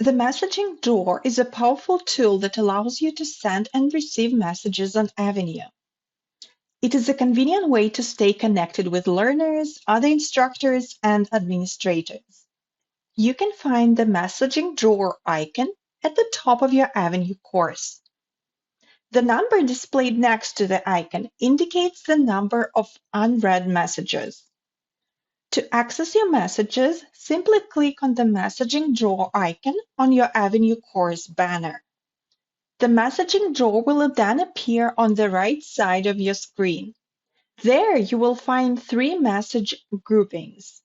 The messaging drawer is a powerful tool that allows you to send and receive messages on Avenue. It is a convenient way to stay connected with learners, other instructors, and administrators. You can find the messaging drawer icon at the top of your Avenue course. The number displayed next to the icon indicates the number of unread messages. To access your messages, simply click on the messaging drawer icon on your Avenue course banner. The messaging drawer will then appear on the right side of your screen. There you will find three message groupings.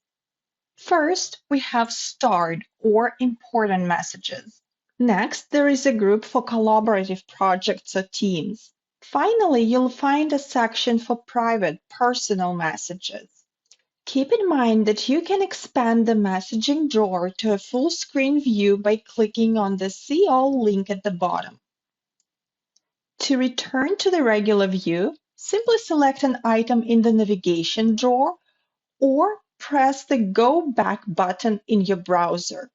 First, we have starred or important messages. Next, there is a group for collaborative projects or teams. Finally, you'll find a section for private, personal messages. Keep in mind that you can expand the messaging drawer to a full screen view by clicking on the See All link at the bottom. To return to the regular view, simply select an item in the navigation drawer or press the Go Back button in your browser.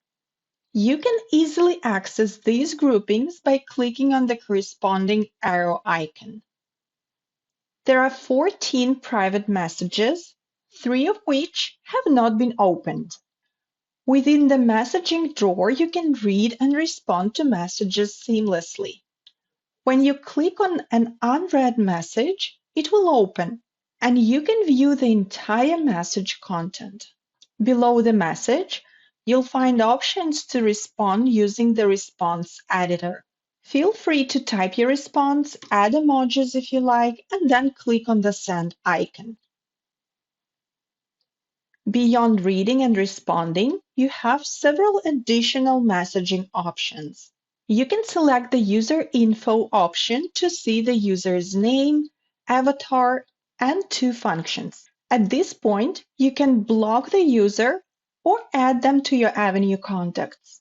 You can easily access these groupings by clicking on the corresponding arrow icon. There are 14 private messages, 3 of which have not been opened. Within the messaging drawer, you can read and respond to messages seamlessly. When you click on an unread message, it will open, and you can view the entire message content. Below the message, you'll find options to respond using the response editor. Feel free to type your response, add emojis if you like, and then click on the send icon. Beyond reading and responding, you have several additional messaging options. You can select the user info option to see the user's name, avatar, and 2 functions. At this point, you can block the user or add them to your Avenue contacts.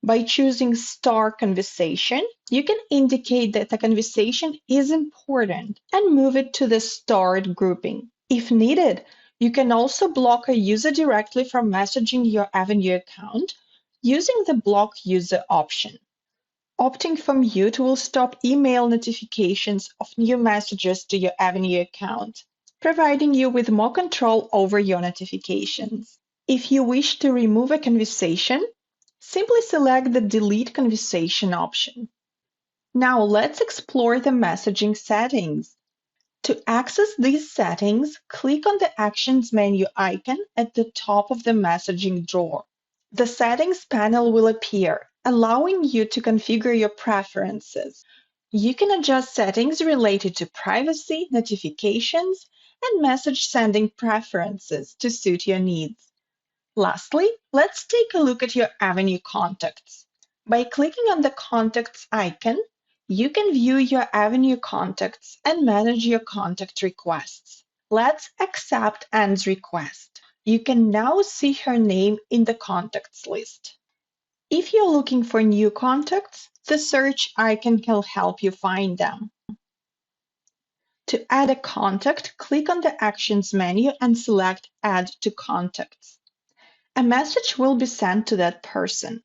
By choosing Star Conversation, you can indicate that the conversation is important and move it to the starred grouping. If needed, you can also block a user directly from messaging your Avenue account using the Block User option. Opting for mute will stop email notifications of new messages to your Avenue account, providing you with more control over your notifications. If you wish to remove a conversation, simply select the Delete Conversation option. Now let's explore the messaging settings. To access these settings, click on the Actions menu icon at the top of the messaging drawer. The Settings panel will appear, allowing you to configure your preferences. You can adjust settings related to privacy, notifications, and message sending preferences to suit your needs. Lastly, let's take a look at your Avenue contacts. By clicking on the Contacts icon, you can view your Avenue contacts and manage your contact requests. Let's accept Anne's request. You can now see her name in the contacts list. If you're looking for new contacts, the search icon can help you find them. To add a contact, click on the Actions menu and select Add to Contacts. A message will be sent to that person.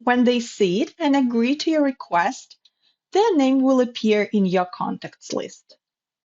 When they see it and agree to your request, their name will appear in your contacts list.